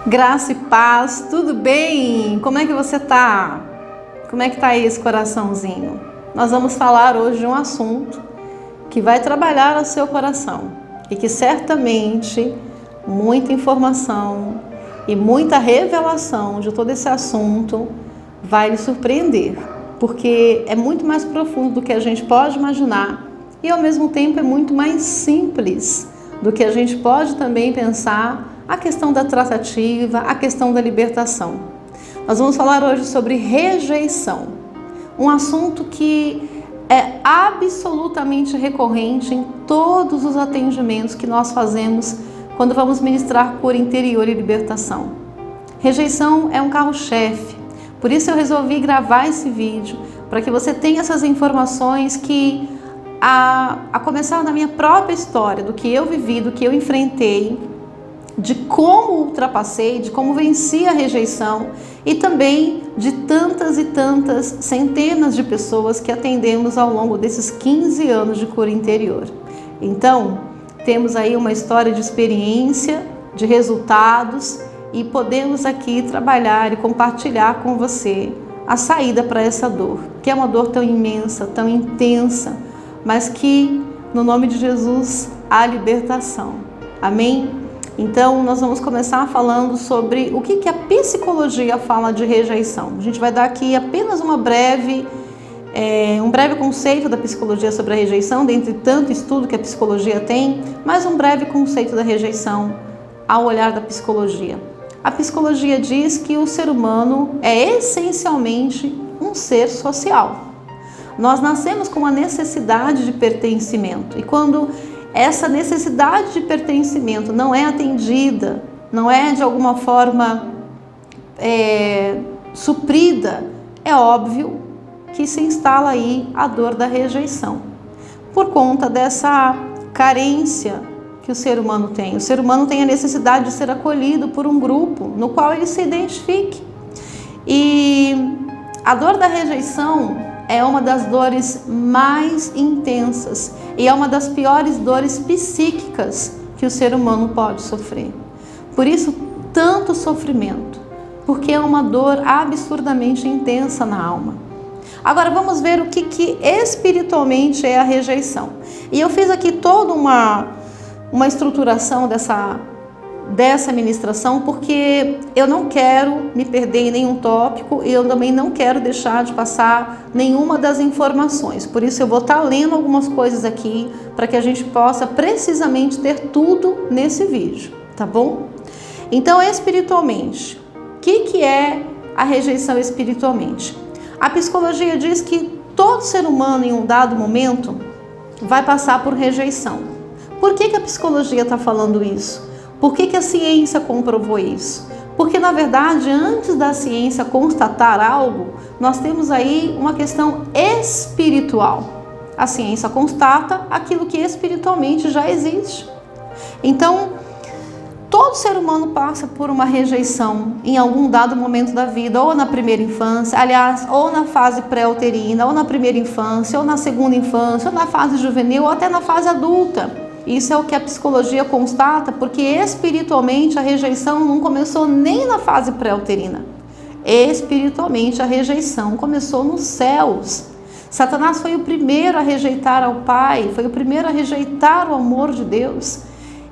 Graça e paz, tudo bem? Como é que você tá? Como é que tá aí esse coraçãozinho? Nós vamos falar hoje de um assunto que vai trabalhar o seu coração e que certamente muita informação e muita revelação de todo esse assunto vai lhe surpreender, porque é muito mais profundo do que a gente pode imaginar e ao mesmo tempo é muito mais simples do que a gente pode também pensar. A questão da tratativa, a questão da libertação. Nós vamos falar hoje sobre rejeição, um assunto que é absolutamente recorrente em todos os atendimentos que nós fazemos quando vamos ministrar cura interior e libertação. Rejeição é um carro-chefe, por isso eu resolvi gravar esse vídeo, para que você tenha essas informações que, a começar na minha própria história, do que eu vivi, do que eu enfrentei, de como ultrapassei, de como venci a rejeição e também de tantas e tantas centenas de pessoas que atendemos ao longo desses 15 anos de cura interior. Então, temos aí uma história de experiência, de resultados e podemos aqui trabalhar e compartilhar com você a saída para essa dor, que é uma dor tão imensa, tão intensa, mas que no nome de Jesus há libertação. Amém? Então, nós vamos começar falando sobre o que a psicologia fala de rejeição. A gente vai dar aqui apenas um breve conceito da psicologia sobre a rejeição, dentre tanto estudo que a psicologia tem, mas um breve conceito da rejeição ao olhar da psicologia. A psicologia diz que o ser humano é essencialmente um ser social. Nós nascemos com uma necessidade de pertencimento e quando essa necessidade de pertencimento não é atendida, não é de alguma forma suprida, é óbvio que se instala aí a dor da rejeição, por conta dessa carência que o ser humano tem. O ser humano tem a necessidade de ser acolhido por um grupo no qual ele se identifique. E a dor da rejeição é uma das dores mais intensas e é uma das piores dores psíquicas que o ser humano pode sofrer. Por isso, tanto sofrimento, porque é uma dor absurdamente intensa na alma. Agora, vamos ver o que espiritualmente é a rejeição. E eu fiz aqui toda uma estruturação dessa ministração, porque eu não quero me perder em nenhum tópico e eu também não quero deixar de passar nenhuma das informações. Por isso eu vou estar lendo algumas coisas aqui para que a gente possa precisamente ter tudo nesse vídeo, tá bom? Então, espiritualmente, o que é a rejeição espiritualmente? A psicologia diz que todo ser humano em um dado momento vai passar por rejeição. Por que a psicologia está falando isso? Por que a ciência comprovou isso? Porque, na verdade, antes da ciência constatar algo, nós temos aí uma questão espiritual. A ciência constata aquilo que espiritualmente já existe. Então, todo ser humano passa por uma rejeição em algum dado momento da vida, ou na primeira infância, aliás, ou na fase pré-uterina, ou na primeira infância, ou na segunda infância, ou na fase juvenil, ou até na fase adulta. Isso é o que a psicologia constata, porque espiritualmente a rejeição não começou nem na fase pré-uterina. Espiritualmente a rejeição começou nos céus. Satanás foi o primeiro a rejeitar ao Pai, foi o primeiro a rejeitar o amor de Deus.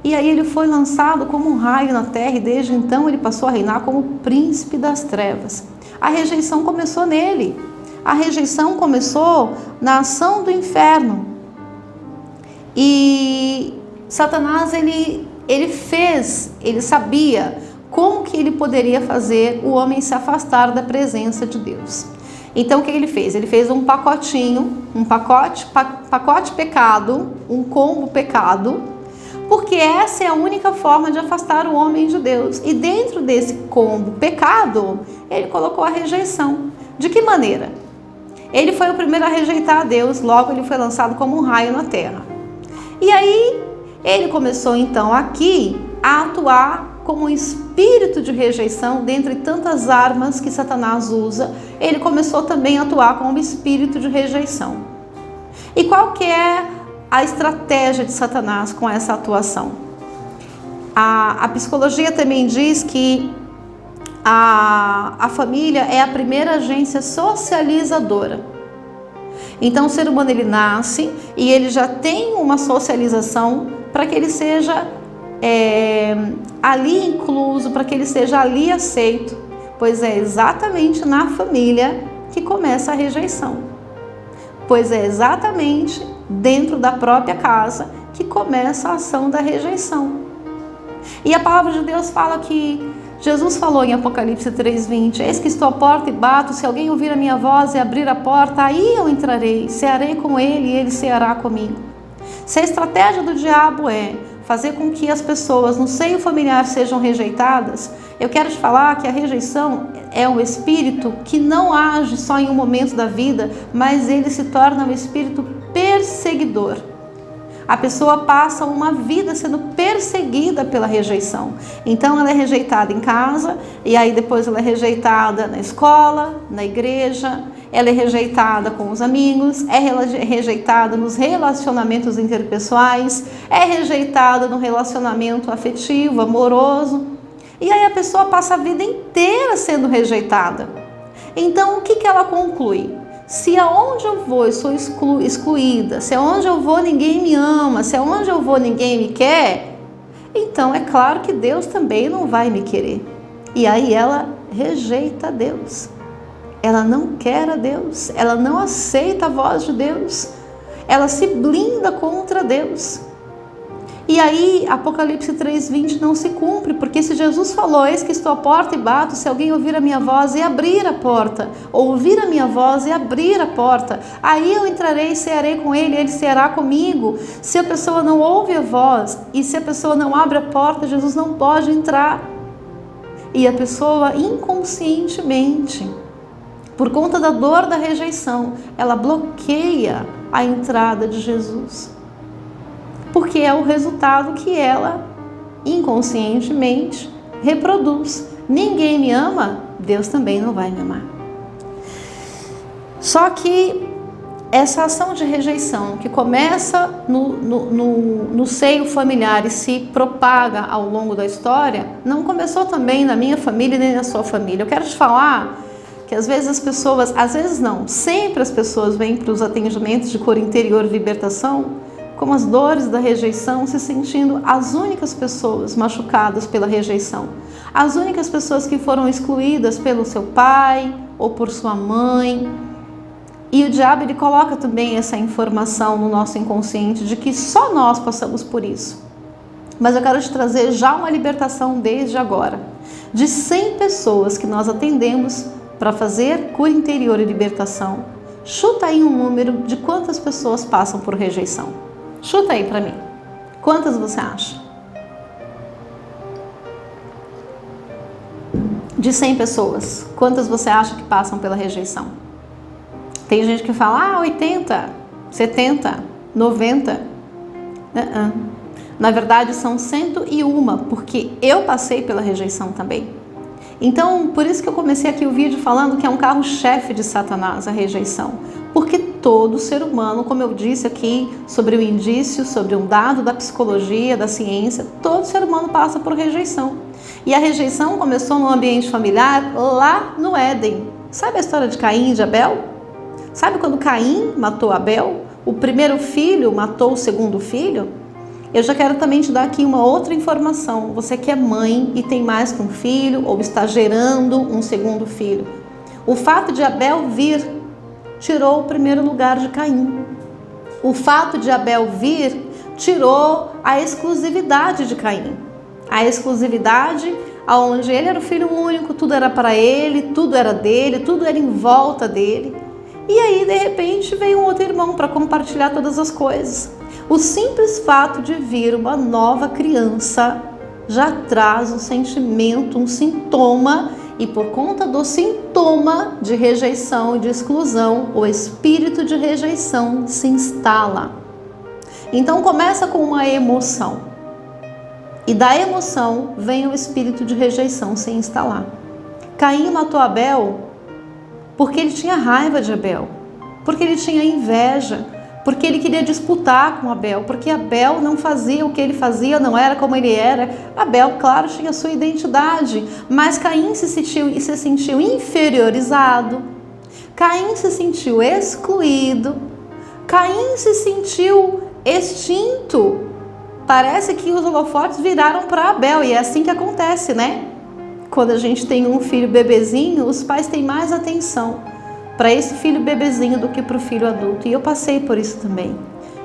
E aí ele foi lançado como um raio na terra e desde então ele passou a reinar como príncipe das trevas. A rejeição começou nele. A rejeição começou na ação do inferno. E Satanás, ele sabia como que ele poderia fazer o homem se afastar da presença de Deus. Então, o que ele fez? Ele fez um pacotinho, pacote pecado, um combo pecado, porque essa é a única forma de afastar o homem de Deus. E dentro desse combo pecado, ele colocou a rejeição. De que maneira? Ele foi o primeiro a rejeitar a Deus, logo ele foi lançado como um raio na terra. E aí, ele começou então aqui a atuar como um espírito de rejeição, dentre tantas armas que Satanás usa, ele começou também a atuar como espírito de rejeição. E qual que é a estratégia de Satanás com essa atuação? A psicologia também diz que a família é a primeira agência socializadora. Então o ser humano ele nasce e ele já tem uma socialização para que ele seja ali incluso, para que ele seja ali aceito, pois é exatamente na família que começa a rejeição, pois é exatamente dentro da própria casa que começa a ação da rejeição. E a palavra de Deus fala que Jesus falou em Apocalipse 3:20, eis que estou à porta e bato, se alguém ouvir a minha voz e abrir a porta, aí eu entrarei, cearei com ele e ele ceará comigo. Se a estratégia do diabo é fazer com que as pessoas no seio familiar sejam rejeitadas, eu quero te falar que a rejeição é um espírito que não age só em um momento da vida, mas ele se torna um espírito perseguidor. A pessoa passa uma vida sendo perseguida pela rejeição. Então ela é rejeitada em casa, e aí depois ela é rejeitada na escola, na igreja, ela é rejeitada com os amigos, é rejeitada nos relacionamentos interpessoais, é rejeitada no relacionamento afetivo, amoroso. E aí a pessoa passa a vida inteira sendo rejeitada. Então o que ela conclui? Se aonde eu vou eu sou excluída, se aonde eu vou ninguém me ama, se aonde eu vou ninguém me quer, então é claro que Deus também não vai me querer. E aí ela rejeita Deus. Ela não quer a Deus, ela não aceita a voz de Deus, ela se blinda contra Deus. E aí Apocalipse 3:20 não se cumpre, porque se Jesus falou, eis que estou à porta e bato, se alguém ouvir a minha voz e abrir a porta, ou ouvir a minha voz e abrir a porta, aí eu entrarei e cearei com ele, ele ceará comigo. Se a pessoa não ouve a voz e se a pessoa não abre a porta, Jesus não pode entrar. E a pessoa inconscientemente, por conta da dor da rejeição, ela bloqueia a entrada de Jesus. Porque é o resultado que ela inconscientemente reproduz. Ninguém me ama, Deus também não vai me amar. Só que essa ação de rejeição que começa no seio familiar e se propaga ao longo da história, não começou também na minha família nem na sua família. Eu quero te falar que às vezes as pessoas, às vezes não, sempre as pessoas vêm para os atendimentos de cura interior e libertação com as dores da rejeição, se sentindo as únicas pessoas machucadas pela rejeição, as únicas pessoas que foram excluídas pelo seu pai ou por sua mãe. E o diabo ele coloca também essa informação no nosso inconsciente de que só nós passamos por isso. Mas eu quero te trazer já uma libertação desde agora. De 100 pessoas que nós atendemos para fazer cura interior e libertação, chuta aí um número de quantas pessoas passam por rejeição. Chuta aí para mim. Quantas você acha? De 100 pessoas, quantas você acha que passam pela rejeição? Tem gente que fala, 80, 70, 90. Na verdade são 101, porque eu passei pela rejeição também. Então, por isso que eu comecei aqui o vídeo falando que é um carro-chefe de Satanás, a rejeição. Porque todo ser humano, como eu disse aqui, sobre o indício, sobre um dado da psicologia, da ciência, todo ser humano passa por rejeição. E a rejeição começou no ambiente familiar, lá no Éden. Sabe a história de Caim e de Abel? Sabe quando Caim matou Abel? O primeiro filho matou o segundo filho? Eu já quero também te dar aqui uma outra informação. Você que é mãe e tem mais que um filho ou está gerando um segundo filho. O fato de Abel vir tirou o primeiro lugar de Caim. O fato de Abel vir tirou a exclusividade de Caim. A exclusividade onde ele era o filho único, tudo era para ele, tudo era dele, tudo era em volta dele. E aí, de repente, veio um outro irmão para compartilhar todas as coisas. O simples fato de vir uma nova criança já traz um sentimento, um sintoma, e por conta do sintoma de rejeição e de exclusão, o espírito de rejeição se instala. Então começa com uma emoção, e da emoção vem o espírito de rejeição se instalar. Caim matou Abel porque ele tinha raiva de Abel, porque ele tinha inveja, porque ele queria disputar com Abel, porque Abel não fazia o que ele fazia, não era como ele era. Abel, claro, tinha sua identidade, mas Caim se sentiu inferiorizado, Caim se sentiu excluído, Caim se sentiu extinto. Parece que os holofotes viraram para Abel, e é assim que acontece, né? Quando a gente tem um filho bebezinho, os pais têm mais atenção para esse filho bebezinho do que para o filho adulto. E eu passei por isso também.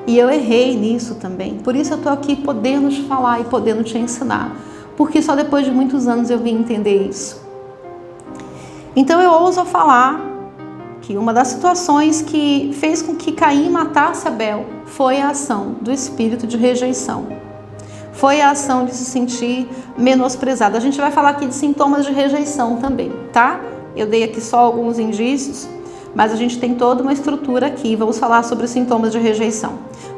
E eu errei nisso também. Por isso eu estou aqui podendo te falar e podendo te ensinar. Porque só depois de muitos anos eu vim entender isso. Então eu ouso falar que uma das situações que fez com que Caim matasse Abel foi a ação do espírito de rejeição. Foi a ação de se sentir menosprezado. A gente vai falar aqui de sintomas de rejeição também, tá? Eu dei aqui só alguns indícios, mas a gente tem toda uma estrutura aqui. Vamos falar sobre os sintomas de rejeição.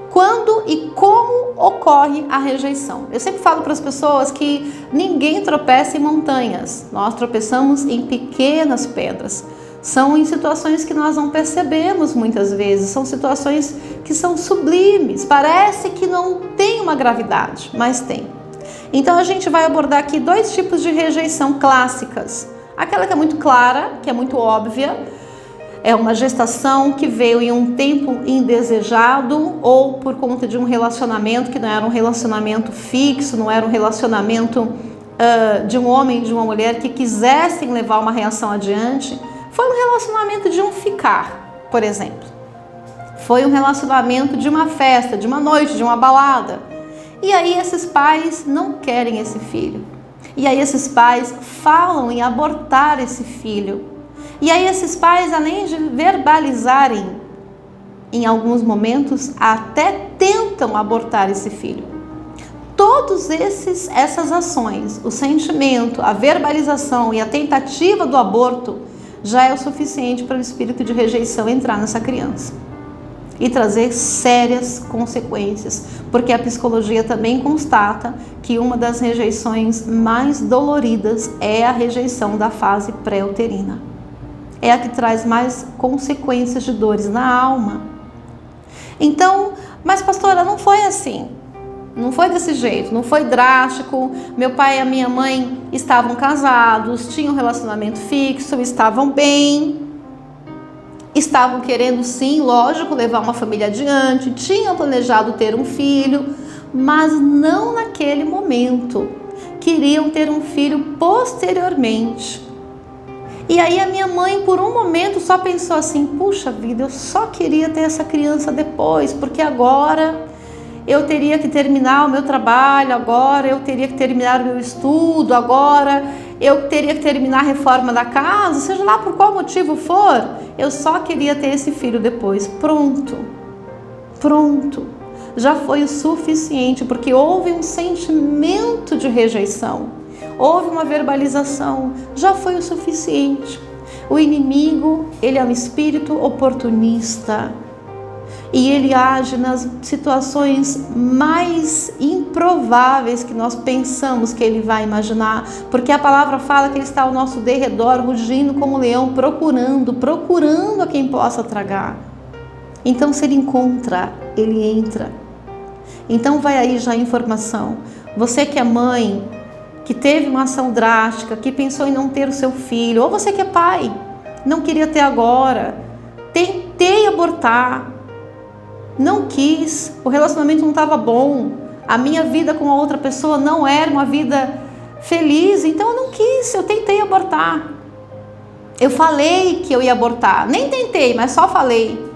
Quando e como ocorre a rejeição? Eu sempre falo para as pessoas que ninguém tropeça em montanhas. Nós tropeçamos em pequenas pedras. São em situações que nós não percebemos muitas vezes. São situações que são sublimes. Parece que não tem uma gravidade, mas tem. Então a gente vai abordar aqui 2 tipos de rejeição clássicas. Aquela que é muito clara, que é muito óbvia, é uma gestação que veio em um tempo indesejado ou por conta de um relacionamento que não era um relacionamento fixo, não era um relacionamento de um homem e de uma mulher que quisessem levar uma reação adiante. Foi um relacionamento de um ficar, por exemplo. Foi um relacionamento de uma festa, de uma noite, de uma balada. E aí esses pais não querem esse filho. E aí esses pais falam em abortar esse filho. E aí esses pais, além de verbalizarem, em alguns momentos, até tentam abortar esse filho. Todas essas ações, o sentimento, a verbalização e a tentativa do aborto, já é o suficiente para o espírito de rejeição entrar nessa criança e trazer sérias consequências, porque a psicologia também constata que uma das rejeições mais doloridas é a rejeição da fase pré-uterina. É a que traz mais consequências de dores na alma. Então, mas pastora, não foi assim. Não foi desse jeito, não foi drástico. Meu pai e a minha mãe estavam casados, tinham um relacionamento fixo, estavam bem, estavam querendo sim, lógico, levar uma família adiante, tinham planejado ter um filho, mas não naquele momento. Queriam ter um filho posteriormente. E aí a minha mãe, por um momento, só pensou assim, puxa vida, eu só queria ter essa criança depois, porque agora eu teria que terminar o meu trabalho, agora eu teria que terminar o meu estudo, agora eu teria que terminar a reforma da casa, seja lá por qual motivo for, eu só queria ter esse filho depois. Pronto. Já foi o suficiente, porque houve um sentimento de rejeição, houve uma verbalização, já foi o suficiente. O inimigo, ele é um espírito oportunista. E ele age nas situações mais improváveis que nós pensamos que ele vai imaginar. Porque a palavra fala que ele está ao nosso derredor, rugindo como um leão, procurando a quem possa tragar. Então, se ele encontra, ele entra. Então, vai aí já a informação. Você que é mãe, que teve uma ação drástica, que pensou em não ter o seu filho, ou você que é pai, não queria ter agora, tentei abortar, não quis, o relacionamento não estava bom, a minha vida com a outra pessoa não era uma vida feliz, então eu não quis, eu tentei abortar. Eu falei que eu ia abortar, nem tentei, mas só falei.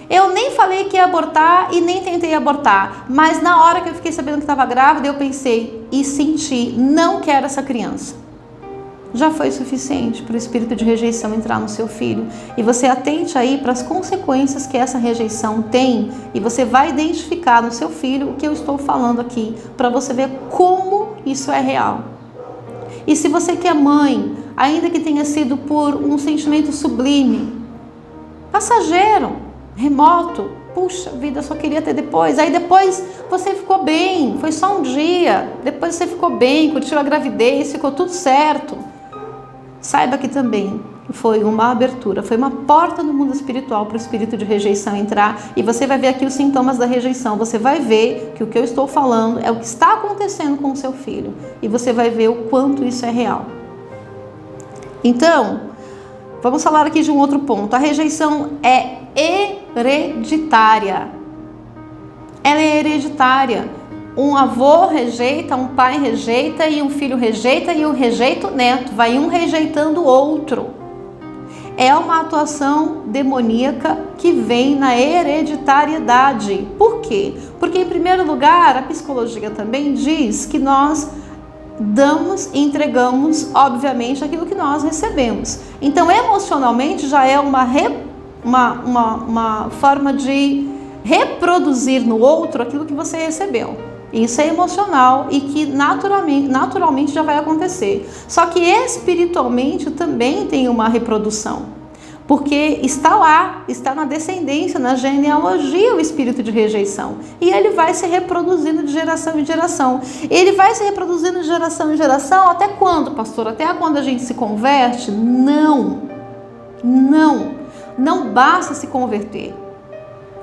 Eu nem falei que ia abortar e nem tentei abortar, mas na hora que eu fiquei sabendo que estava grávida, eu pensei e senti, não quero essa criança. Já foi suficiente para o espírito de rejeição entrar no seu filho. E você atente aí para as consequências que essa rejeição tem e você vai identificar no seu filho o que eu estou falando aqui, para você ver como isso é real. E se você que é mãe, ainda que tenha sido por um sentimento sublime, passageiro, remoto, puxa vida, eu só queria ter depois. Aí depois você ficou bem, foi só um dia, depois você ficou bem, curtiu a gravidez, ficou tudo certo. Saiba que também foi uma abertura, foi uma porta no mundo espiritual para o espírito de rejeição entrar, e você vai ver aqui os sintomas da rejeição. Você vai ver que o que eu estou falando é o que está acontecendo com o seu filho, e você vai ver o quanto isso é real. Então, vamos falar aqui de um outro ponto. A rejeição é hereditária. Ela é hereditária. Um avô rejeita, um pai rejeita, e um filho rejeita, e um rejeita o neto. Vai um rejeitando o outro. É uma atuação demoníaca que vem na hereditariedade. Por quê? Porque, em primeiro lugar, a psicologia também diz que nós damos e entregamos, obviamente, aquilo que nós recebemos. Então, emocionalmente, já é uma forma de reproduzir no outro aquilo que você recebeu. Isso é emocional e que naturalmente já vai acontecer. Só que espiritualmente também tem uma reprodução. Porque está lá, está na descendência, na genealogia, o espírito de rejeição. E ele vai se reproduzindo de geração em geração. Ele vai se reproduzindo de geração em geração até quando, pastor? Até quando a gente se converte? Não. Não basta se converter.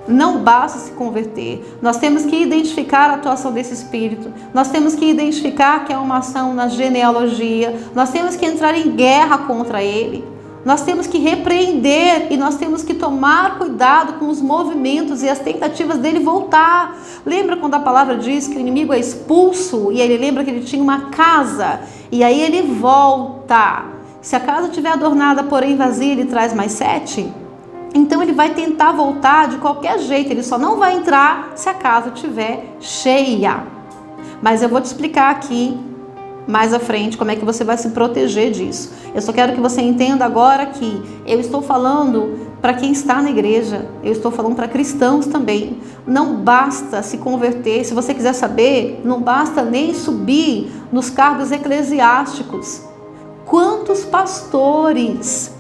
Não basta se converter. Nós temos que identificar a atuação desse espírito. Nós temos que identificar que é uma ação na genealogia. Nós temos que entrar em guerra contra ele. Nós temos que repreender e nós temos que tomar cuidado com os movimentos e as tentativas dele voltar. Lembra quando a palavra diz que o inimigo é expulso e ele lembra que ele tinha uma casa e aí ele volta. Se a casa estiver adornada, porém vazia, ele traz mais 7. Então ele vai tentar voltar de qualquer jeito, ele só não vai entrar se a casa estiver cheia. Mas eu vou te explicar aqui mais à frente como é que você vai se proteger disso. Eu só quero que você entenda agora que eu estou falando para quem está na igreja, eu estou falando para cristãos também. Não basta se converter, se você quiser saber, não basta nem subir nos cargos eclesiásticos. Quantos pastores,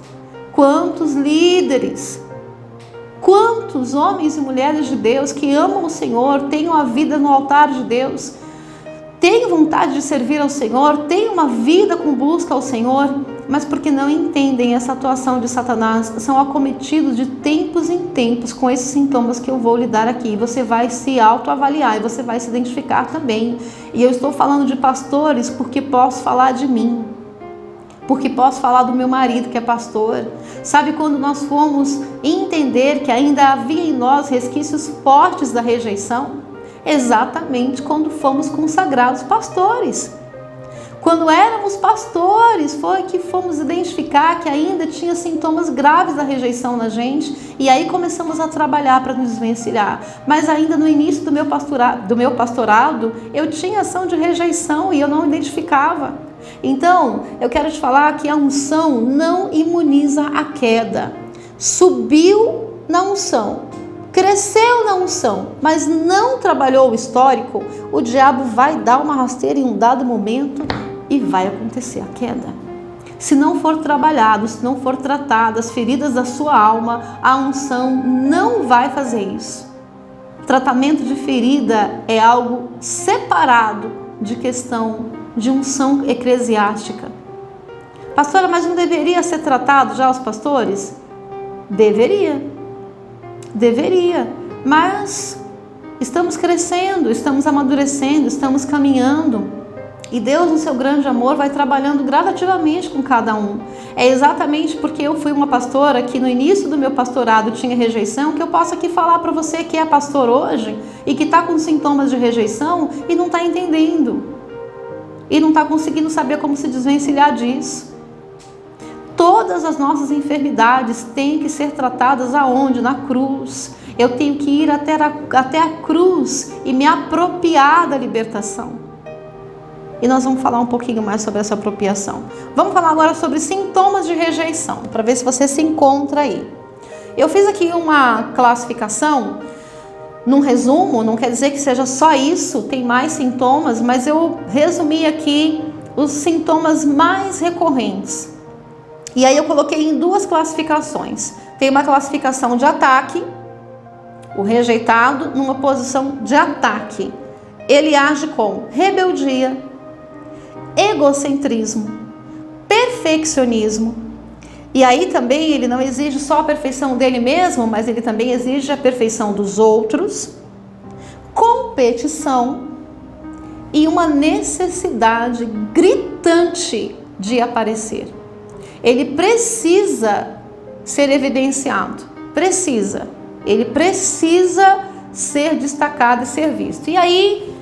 quantos líderes, quantos homens e mulheres de Deus que amam o Senhor, têm a vida no altar de Deus, têm vontade de servir ao Senhor, têm uma vida com busca ao Senhor, mas porque não entendem essa atuação de Satanás, são acometidos de tempos em tempos com esses sintomas que eu vou lhe dar aqui. Você vai se autoavaliar e você vai se identificar também. E eu estou falando de pastores porque posso falar de mim. Porque posso falar do meu marido que é pastor. Sabe quando nós fomos entender que ainda havia em nós resquícios fortes da rejeição? Exatamente quando fomos consagrados pastores. Quando éramos pastores, foi que fomos identificar que ainda tinha sintomas graves da rejeição na gente, e aí começamos a trabalhar para nos desvencilhar. Mas ainda no início do meu pastorado, eu tinha ação de rejeição e eu não identificava. Então, eu quero te falar que a unção não imuniza a queda. Subiu na unção, cresceu na unção, mas não trabalhou o histórico, o diabo vai dar uma rasteira em um dado momento e vai acontecer a queda. Se não for trabalhado, se não for tratado as feridas da sua alma, a unção não vai fazer isso. Tratamento de ferida é algo separado de questão de unção eclesiástica. Pastora, mas não deveria ser tratado já os pastores? Deveria, mas estamos crescendo, estamos amadurecendo, estamos caminhando. E Deus, no seu grande amor, vai trabalhando gradativamente com cada um. É exatamente porque eu fui uma pastora que no início do meu pastorado tinha rejeição, que eu posso aqui falar para você que é pastor hoje e que está com sintomas de rejeição e não está entendendo. E não está conseguindo saber como se desvencilhar disso. Todas as nossas enfermidades têm que ser tratadas aonde? Na cruz. Eu tenho que ir até a cruz e me apropriar da libertação. E nós vamos falar um pouquinho mais sobre essa apropriação. Vamos falar agora sobre sintomas de rejeição, para ver se você se encontra aí. Eu fiz aqui uma classificação, num resumo, não quer dizer que seja só isso, tem mais sintomas, mas eu resumi aqui os sintomas mais recorrentes. E aí eu coloquei em 2 classificações. Tem uma classificação de ataque, o rejeitado numa posição de ataque. Ele age com rebeldia, egocentrismo, perfeccionismo, E aí também ele não exige só a perfeição dele mesmo, mas ele também exige a perfeição dos outros, competição e uma necessidade gritante de aparecer. Ele precisa ser evidenciado, ele precisa ser destacado e ser visto. E aí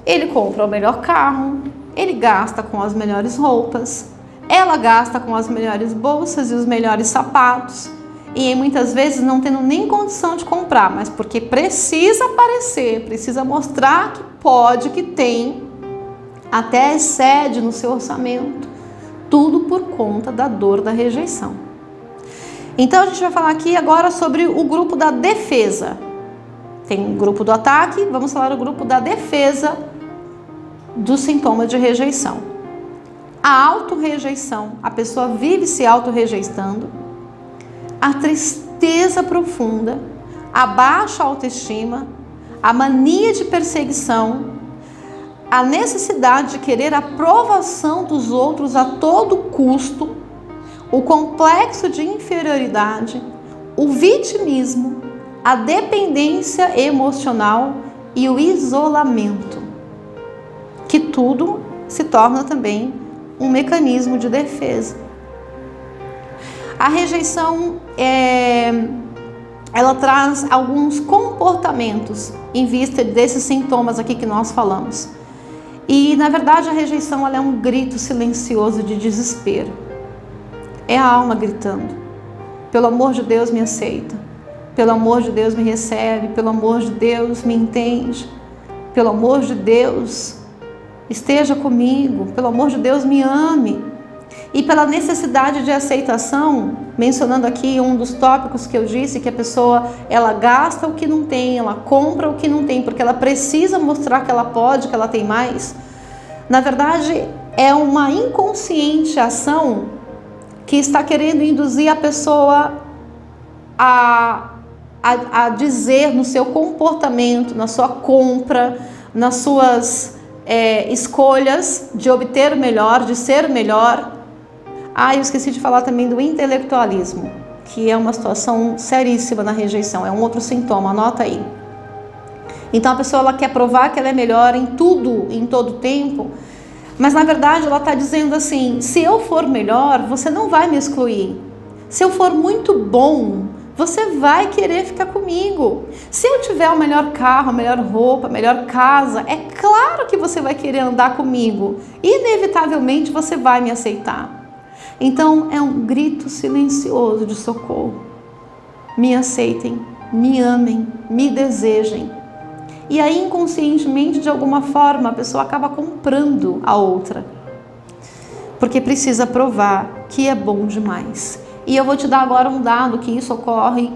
ele compra o melhor carro, ele gasta com as melhores roupas, ela gasta com as melhores bolsas e os melhores sapatos, e muitas vezes não tendo nem condição de comprar, mas porque precisa aparecer, precisa mostrar que pode, que tem, até excede no seu orçamento, tudo por conta da dor da rejeição. Então a gente vai falar aqui agora sobre o grupo da defesa. Tem o grupo do ataque, vamos falar do grupo da defesa do sintoma de rejeição. A autorrejeição, a pessoa vive se autorrejeitando, a tristeza profunda, a baixa autoestima, a mania de perseguição, a necessidade de querer a aprovação dos outros a todo custo, o complexo de inferioridade, o vitimismo, a dependência emocional e o isolamento, que tudo se torna também um mecanismo de defesa. A rejeição ela traz alguns comportamentos em vista desses sintomas aqui que nós falamos. E, na verdade, a rejeição ela é um grito silencioso de desespero. É a alma gritando: pelo amor de Deus, me aceita. Pelo amor de Deus, me recebe. Pelo amor de Deus, me entende. Pelo amor de Deus, esteja comigo. Pelo amor de Deus, me ame. E pela necessidade de aceitação, mencionando aqui um dos tópicos que eu disse, que a pessoa ela gasta o que não tem, ela compra o que não tem, porque ela precisa mostrar que ela pode, que ela tem mais. Na verdade, é uma inconsciente ação que está querendo induzir a pessoa a dizer no seu comportamento, na sua compra, nas suas escolhas de obter o melhor, de ser o melhor. Eu esqueci de falar também do intelectualismo, que é uma situação seríssima na rejeição, é um outro sintoma, anota aí. Então a pessoa ela quer provar que ela é melhor em tudo, em todo tempo, mas na verdade ela está dizendo assim: se eu for melhor, você não vai me excluir. Se eu for muito bom, você vai querer ficar comigo. Se eu tiver o melhor carro, a melhor roupa, a melhor casa, é claro que você vai querer andar comigo. Inevitavelmente você vai me aceitar. Então é um grito silencioso de socorro. Me aceitem, me amem, me desejem. E aí inconscientemente, de alguma forma, a pessoa acaba comprando a outra, porque precisa provar que é bom demais. E eu vou te dar agora um dado que isso ocorre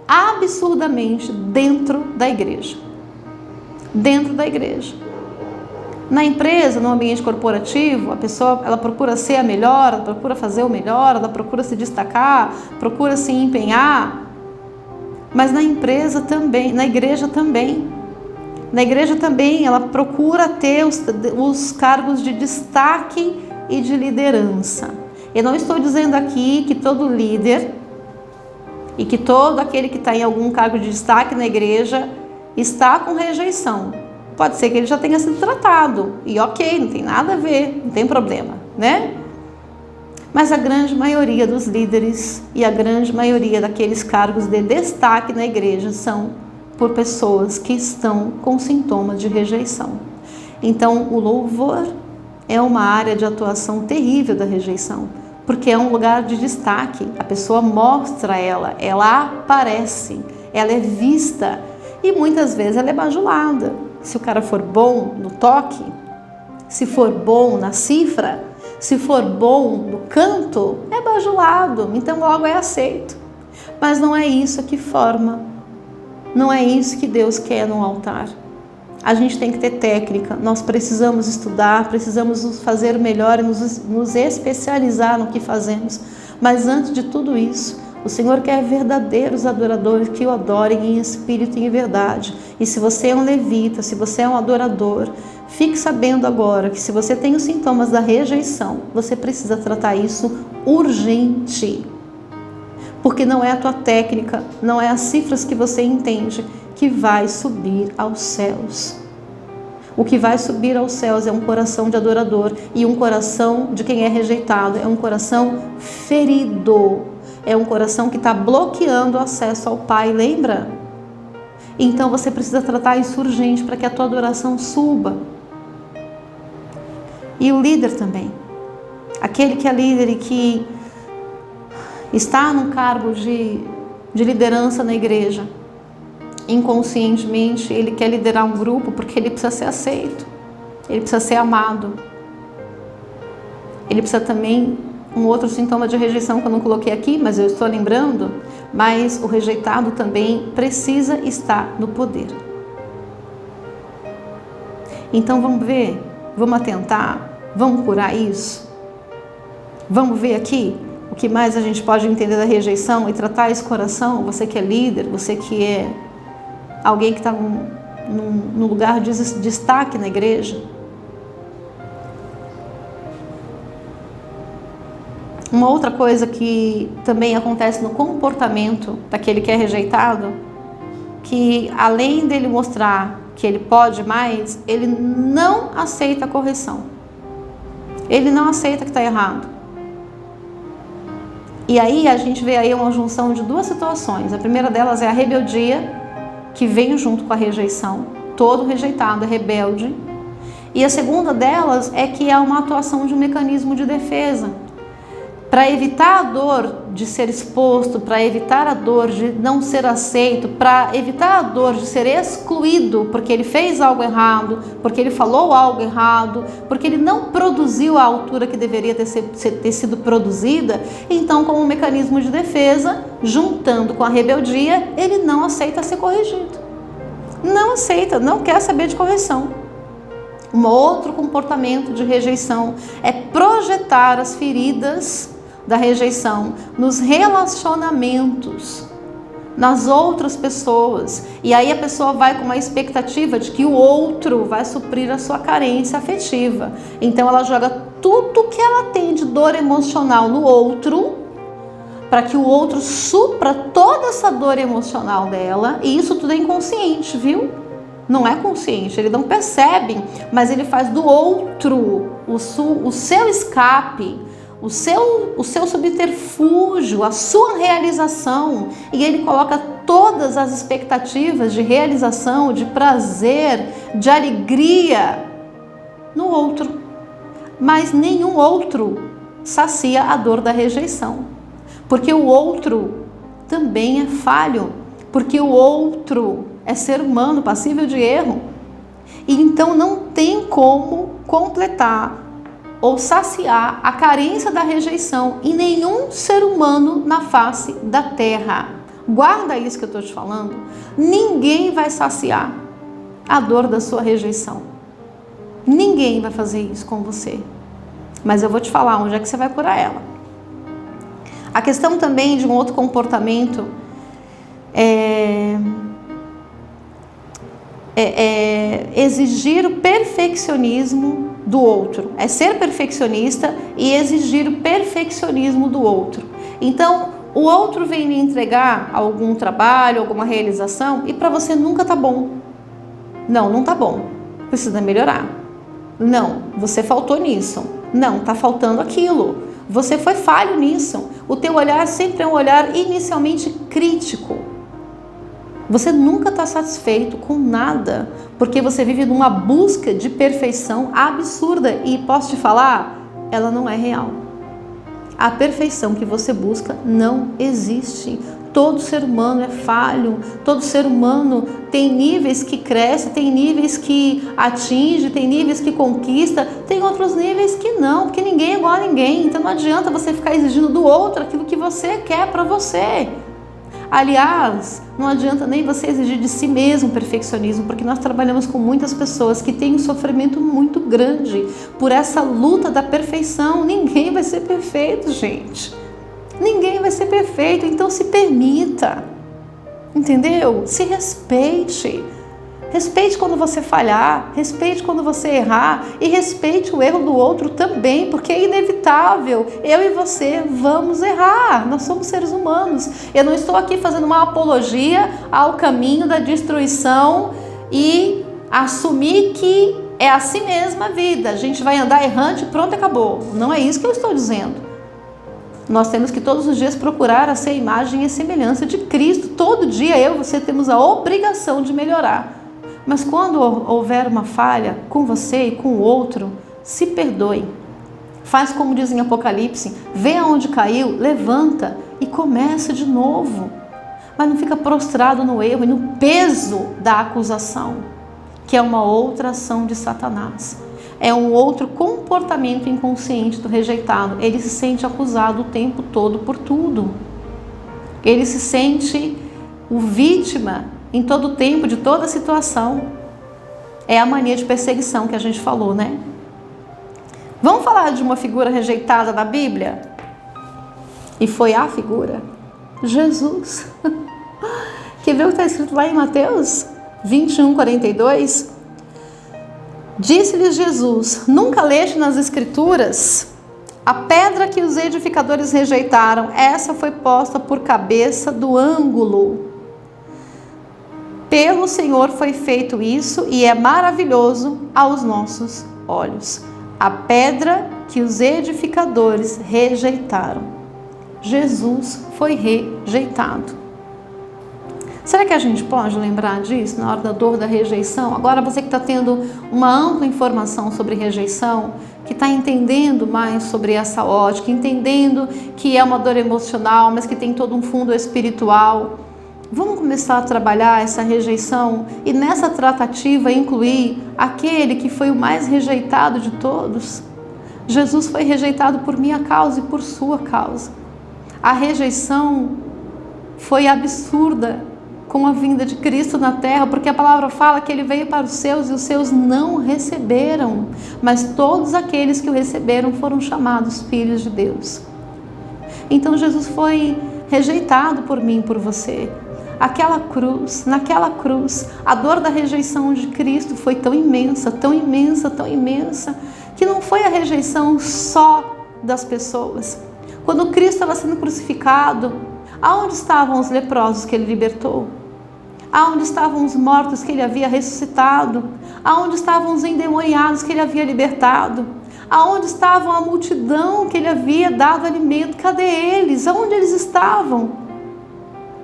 absurdamente dentro da igreja. Dentro da igreja. Na empresa, no ambiente corporativo, a pessoa ela procura ser a melhor, ela procura fazer o melhor, ela procura se destacar, procura se empenhar. Mas na empresa também, na igreja também. Na igreja também ela procura ter os cargos de destaque e de liderança. Eu não estou dizendo aqui que todo líder e que todo aquele que está em algum cargo de destaque na igreja está com rejeição. Pode ser que ele já tenha sido tratado e ok, não tem nada a ver, não tem problema, né? Mas a grande maioria dos líderes e a grande maioria daqueles cargos de destaque na igreja são por pessoas que estão com sintomas de rejeição. Então, o louvor é uma área de atuação terrível da rejeição, porque é um lugar de destaque. A pessoa mostra ela aparece, ela é vista e muitas vezes ela é bajulada. Se o cara for bom no toque, se for bom na cifra, se for bom no canto, é bajulado, então logo é aceito. Mas não é isso que forma, não é isso que Deus quer no altar. A gente tem que ter técnica, nós precisamos estudar, precisamos nos fazer melhor e nos especializar no que fazemos. Mas antes de tudo isso, o Senhor quer verdadeiros adoradores que o adorem em espírito e em verdade. E se você é um levita, se você é um adorador, fique sabendo agora que se você tem os sintomas da rejeição, você precisa tratar isso urgente. Porque não é a tua técnica, não é as cifras que você entende que vai subir aos céus. O que vai subir aos céus é um coração de adorador, e um coração de quem é rejeitado é um coração ferido, é um coração que está bloqueando o acesso ao Pai, lembra? Então você precisa tratar isso urgente para que a tua adoração suba. E o líder também, aquele que é líder e que está num cargo de liderança na igreja, inconscientemente ele quer liderar um grupo porque ele precisa ser aceito, ele precisa ser amado, ele precisa também, um outro sintoma de rejeição que eu não coloquei aqui, mas eu estou lembrando, mas o rejeitado também precisa estar no poder. Então vamos ver, vamos atentar, vamos curar isso, vamos ver aqui o que mais a gente pode entender da rejeição e tratar esse coração. Você que é líder, você que é alguém que está num lugar de destaque na igreja. Uma outra coisa que também acontece no comportamento daquele que é rejeitado, que além dele mostrar que ele pode mais, ele não aceita a correção. Ele não aceita que está errado. E aí a gente vê aí uma junção de duas situações. A primeira delas é a rebeldia, que vem junto com a rejeição. Todo rejeitado é rebelde. E a segunda delas é que é uma atuação de um mecanismo de defesa. Para evitar a dor de ser exposto, para evitar a dor de não ser aceito, para evitar a dor de ser excluído porque ele fez algo errado, porque ele falou algo errado, porque ele não produziu a altura que deveria ter sido produzida, então, como um mecanismo de defesa, juntando com a rebeldia, ele não aceita ser corrigido. Não aceita, não quer saber de correção. Um outro comportamento de rejeição é projetar as feridas da rejeição nos relacionamentos, nas outras pessoas. E aí a pessoa vai com uma expectativa de que o outro vai suprir a sua carência afetiva. Então ela joga tudo que ela tem de dor emocional no outro, para que o outro supra toda essa dor emocional dela. E isso tudo é inconsciente, viu? Não é consciente, ele não percebe, mas ele faz do outro o seu escape, o seu subterfúgio, a sua realização, e ele coloca todas as expectativas de realização, de prazer, de alegria no outro, mas nenhum outro sacia a dor da rejeição, porque o outro também é falho, porque o outro é ser humano, passível de erro, e então não tem como completar ou saciar a carência da rejeição em nenhum ser humano na face da terra. Guarda isso que eu estou te falando. Ninguém vai saciar a dor da sua rejeição. Ninguém vai fazer isso com você. Mas eu vou te falar onde é que você vai curar ela. A questão também de um outro comportamento é exigir o perfeccionismo do outro, é ser perfeccionista e exigir o perfeccionismo do outro. Então, o outro vem lhe entregar algum trabalho, alguma realização, e para você nunca tá bom. Não tá bom, precisa melhorar. Não, você faltou nisso. Não, tá faltando aquilo. Você foi falho nisso. O teu olhar sempre é um olhar inicialmente crítico. Você nunca está satisfeito com nada, porque você vive numa busca de perfeição absurda. E posso te falar, ela não é real. A perfeição que você busca não existe. Todo ser humano é falho, todo ser humano tem níveis que cresce, tem níveis que atinge, tem níveis que conquista, tem outros níveis que não, porque ninguém é igual a ninguém. Então não adianta você ficar exigindo do outro aquilo que você quer para você. Aliás, não adianta nem você exigir de si mesmo perfeccionismo, porque nós trabalhamos com muitas pessoas que têm um sofrimento muito grande por essa luta da perfeição. Ninguém vai ser perfeito, gente. Ninguém vai ser perfeito, então se permita, entendeu? Se respeite. Respeite quando você falhar, respeite quando você errar e respeite o erro do outro também, porque é inevitável. Eu e você vamos errar, nós somos seres humanos. Eu não estou aqui fazendo uma apologia ao caminho da destruição e assumir que é assim mesmo a vida. A gente vai andar errante, pronto, acabou. Não é isso que eu estou dizendo. Nós temos que todos os dias procurar a ser a imagem e semelhança de Cristo. Todo dia eu e você temos a obrigação de melhorar. Mas quando houver uma falha com você e com o outro, se perdoe. Faz como diz em Apocalipse, vê aonde caiu, levanta e começa de novo. Mas não fica prostrado no erro e no peso da acusação, que é uma outra ação de Satanás. É um outro comportamento inconsciente do rejeitado. Ele se sente acusado o tempo todo por tudo. Ele se sente o vítima em todo o tempo, de toda a situação. É a mania de perseguição que a gente falou, né? Vamos falar de uma figura rejeitada da Bíblia? E foi a figura? Jesus. Quer ver o que está escrito lá em Mateus 21:42? Disse-lhes Jesus, nunca leste nas Escrituras? A pedra que os edificadores rejeitaram, essa foi posta por cabeça do ângulo. Pelo Senhor foi feito isso e é maravilhoso aos nossos olhos. A pedra que os edificadores rejeitaram. Jesus foi rejeitado. Será que a gente pode lembrar disso na hora da dor da rejeição? Agora você que está tendo uma ampla informação sobre rejeição, que está entendendo mais sobre essa ótica, entendendo que é uma dor emocional, mas que tem todo um fundo espiritual. Vamos começar a trabalhar essa rejeição e nessa tratativa incluir aquele que foi o mais rejeitado de todos. Jesus foi rejeitado por minha causa e por sua causa. A rejeição foi absurda com a vinda de Cristo na terra, porque a palavra fala que ele veio para os seus e os seus não receberam, mas todos aqueles que o receberam foram chamados filhos de Deus. Então Jesus foi rejeitado por mim e por você. Aquela cruz, naquela cruz, a dor da rejeição de Cristo foi tão imensa, tão imensa, tão imensa, que não foi a rejeição só das pessoas. Quando Cristo estava sendo crucificado, aonde estavam os leprosos que ele libertou? Aonde estavam os mortos que ele havia ressuscitado? Aonde estavam os endemoniados que ele havia libertado? Aonde estavam a multidão que ele havia dado alimento? Cadê eles? Aonde eles estavam?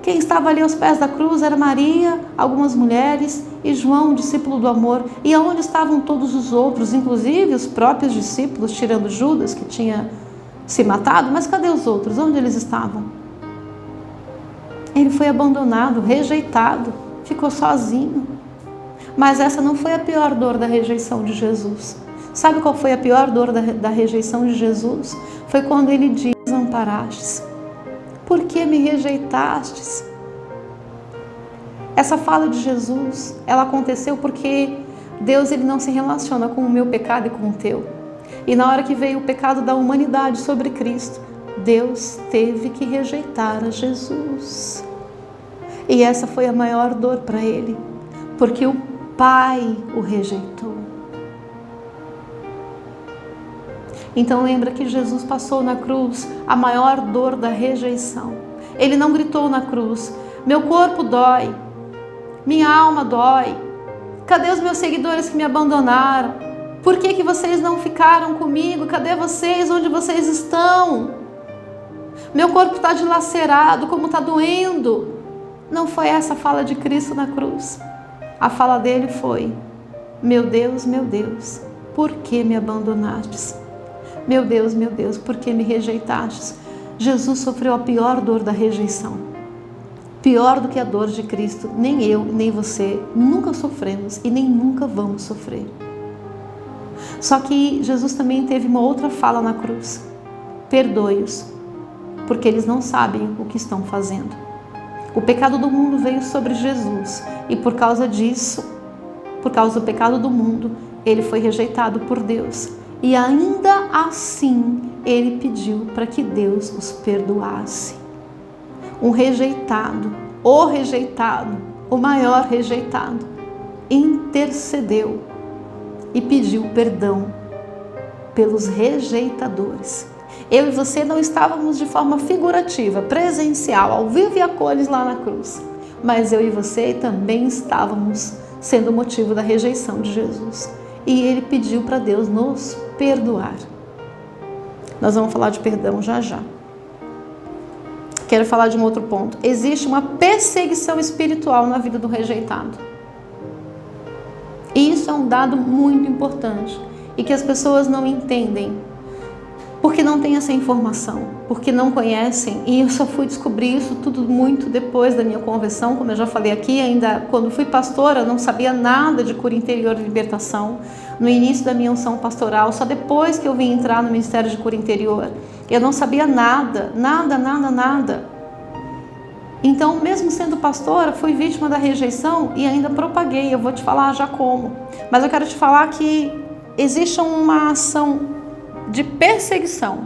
Quem estava ali aos pés da cruz era Maria, algumas mulheres e João, discípulo do amor. E aonde estavam todos os outros, inclusive os próprios discípulos, tirando Judas, que tinha se matado? Mas cadê os outros? Onde eles estavam? Ele foi abandonado, rejeitado, ficou sozinho. Mas essa não foi a pior dor da rejeição de Jesus. Sabe qual foi a pior dor da rejeição de Jesus? Foi quando ele diz, desamparastes. Por que me rejeitastes? Essa fala de Jesus, ela aconteceu porque Deus ele não se relaciona com o meu pecado e com o teu. E na hora que veio o pecado da humanidade sobre Cristo, Deus teve que rejeitar a Jesus. E essa foi a maior dor para ele, porque o Pai o rejeitou. Então lembra que Jesus passou na cruz a maior dor da rejeição. Ele não gritou na cruz, meu corpo dói, minha alma dói, cadê os meus seguidores que me abandonaram? Por que vocês não ficaram comigo? Cadê vocês? Onde vocês estão? Meu corpo está dilacerado, como está doendo. Não foi essa a fala de Cristo na cruz. A fala dele foi, meu Deus, por que me abandonastes? Meu Deus, por que me rejeitastes? Jesus sofreu a pior dor da rejeição. Pior do que a dor de Cristo, nem eu, nem você nunca sofremos e nem nunca vamos sofrer. Só que Jesus também teve uma outra fala na cruz. Perdoe-os, porque eles não sabem o que estão fazendo. O pecado do mundo veio sobre Jesus e por causa disso, por causa do pecado do mundo, ele foi rejeitado por Deus. E ainda assim, ele pediu para que Deus os perdoasse. Um rejeitado, o maior rejeitado, intercedeu e pediu perdão pelos rejeitadores. Eu e você não estávamos de forma figurativa, presencial, ao vivo e a cores lá na cruz. Mas eu e você também estávamos sendo motivo da rejeição de Jesus. E ele pediu para Deus nos perdoar. Nós vamos falar de perdão já já. Quero falar de um outro ponto. Existe uma perseguição espiritual na vida do rejeitado. E isso é um dado muito importante e que as pessoas não entendem, porque não têm essa informação, porque não conhecem. E eu só fui descobrir isso tudo muito depois da minha conversão, como eu já falei aqui. Ainda quando fui pastora, eu não sabia nada de cura interior e libertação. No início da minha unção pastoral, só depois que eu vim entrar no Ministério de Cura Interior, eu não sabia nada. Então, mesmo sendo pastora, fui vítima da rejeição e ainda propaguei. Eu vou te falar já como. Mas eu quero te falar que existe uma ação de perseguição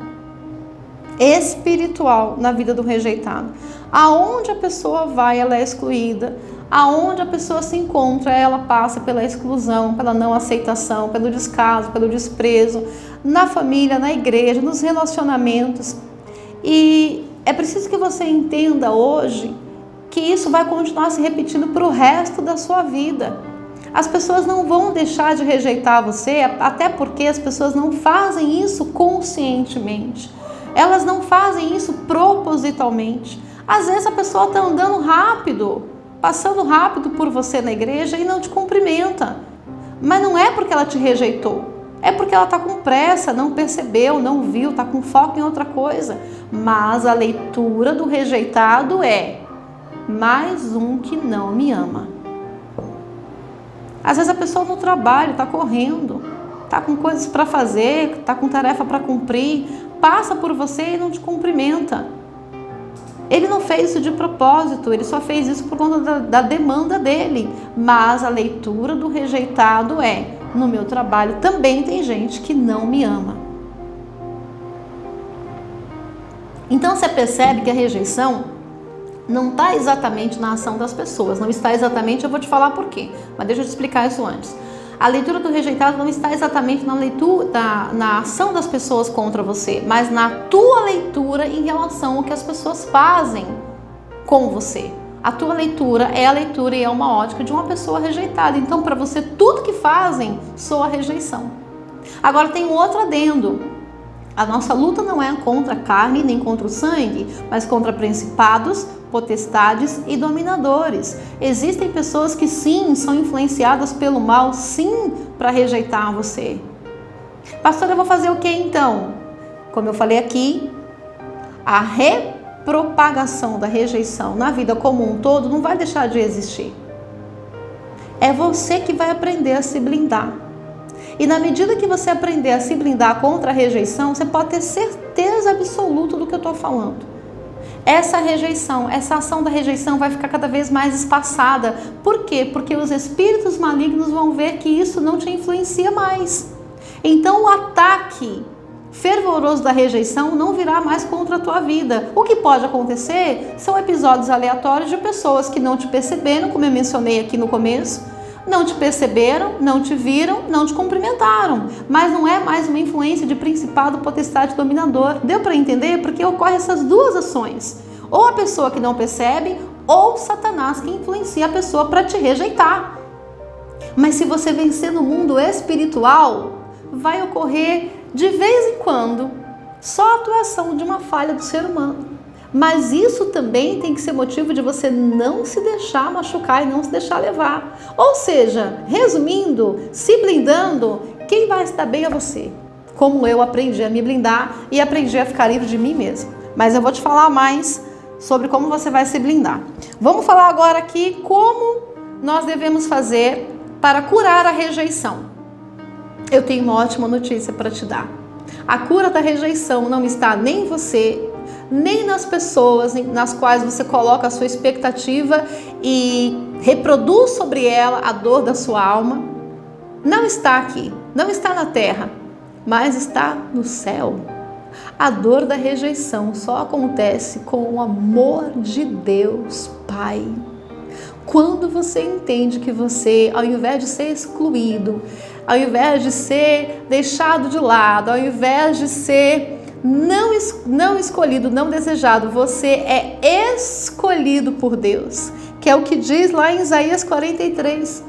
espiritual na vida do rejeitado. Aonde a pessoa vai, ela é excluída. Aonde a pessoa se encontra, ela passa pela exclusão, pela não aceitação, pelo descaso, pelo desprezo, na família, na igreja, nos relacionamentos. E é preciso que você entenda hoje que isso vai continuar se repetindo para o resto da sua vida. As pessoas não vão deixar de rejeitar você, até porque as pessoas não fazem isso conscientemente. Elas não fazem isso propositalmente. Às vezes a pessoa está andando rápido, passando rápido por você na igreja e não te cumprimenta. Mas não é porque ela te rejeitou. É porque ela está com pressa, não percebeu, não viu, está com foco em outra coisa. Mas a leitura do rejeitado é: mais um que não me ama. Às vezes a pessoa no trabalho está correndo, está com coisas para fazer, está com tarefa para cumprir, passa por você e não te cumprimenta. Ele não fez isso de propósito, ele só fez isso por conta da demanda dele. Mas a leitura do rejeitado é: no meu trabalho também tem gente que não me ama. Então você percebe que a rejeição não está exatamente na ação das pessoas, não está exatamente, eu vou te falar por quê, mas deixa eu te explicar isso antes. A leitura do rejeitado não está exatamente na ação das pessoas contra você, mas na tua leitura em relação ao que as pessoas fazem com você. A tua leitura é a leitura e é uma ótica de uma pessoa rejeitada. Então, para você, tudo que fazem soa rejeição. Agora, tem um outro adendo. A nossa luta não é contra a carne nem contra o sangue, mas contra principados, potestades e dominadores. Existem pessoas que sim, são influenciadas pelo mal, sim, para rejeitar você. Pastor, eu vou fazer o que então? Como eu falei aqui, a propagação da rejeição na vida como um todo não vai deixar de existir. É você que vai aprender a se blindar. E na medida que você aprender a se blindar contra a rejeição, você pode ter certeza absoluta do que eu estou falando. Essa rejeição, essa ação da rejeição vai ficar cada vez mais espaçada. Por quê? Porque os espíritos malignos vão ver que isso não te influencia mais. Então o ataque fervoroso da rejeição não virá mais contra a tua vida. O que pode acontecer são episódios aleatórios de pessoas que não te perceberam, como eu mencionei aqui no começo, não te perceberam, não te viram, não te cumprimentaram. Mas não é mais uma influência de principado, potestade, dominador. Deu para entender? Porque ocorrem essas duas ações. Ou a pessoa que não percebe, ou Satanás que influencia a pessoa para te rejeitar. Mas se você vencer no mundo espiritual, vai ocorrer de vez em quando só a atuação de uma falha do ser humano. Mas isso também tem que ser motivo de você não se deixar machucar e não se deixar levar. Ou seja, resumindo, se blindando, quem vai estar bem é você. Como eu aprendi a me blindar e aprendi a ficar livre de mim mesmo. Mas eu vou te falar mais sobre como você vai se blindar. Vamos falar agora aqui como nós devemos fazer para curar a rejeição. Eu tenho uma ótima notícia para te dar. A cura da rejeição não está nem em você, nem nas pessoas nas quais você coloca a sua expectativa e reproduz sobre ela a dor da sua alma. Não está aqui, não está na terra, mas está no céu. A dor da rejeição só acontece com o amor de Deus Pai. Quando você entende que você, ao invés de ser excluído, ao invés de ser deixado de lado, ao invés de ser não escolhido, não desejado, você é escolhido por Deus, que é o que diz lá em Isaías 43.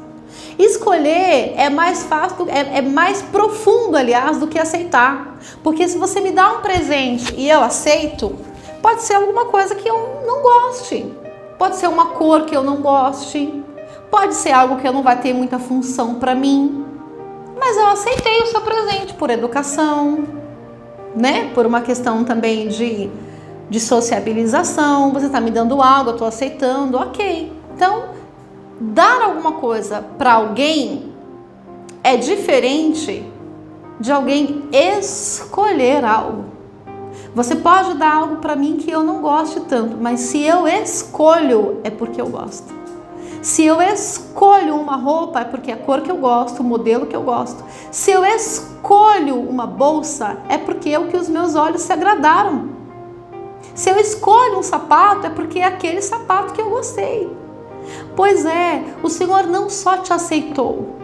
Escolher é mais fácil, é mais profundo, aliás, do que aceitar. Porque se você me dá um presente e eu aceito, pode ser alguma coisa que eu não goste. Pode ser uma cor que eu não goste. Pode ser algo que não vai ter muita função para mim. Mas eu aceitei o seu presente por educação, né? Por uma questão também de sociabilização. Você está me dando algo, eu estou aceitando, ok. Então, dar alguma coisa para alguém é diferente de alguém escolher algo. Você pode dar algo para mim que eu não goste tanto, mas se eu escolho, é porque eu gosto. Se eu escolho uma roupa, é porque é a cor que eu gosto, o modelo que eu gosto. Se eu escolho uma bolsa, é porque é o que os meus olhos se agradaram. Se eu escolho um sapato, é porque é aquele sapato que eu gostei. Pois é, o Senhor não só te aceitou,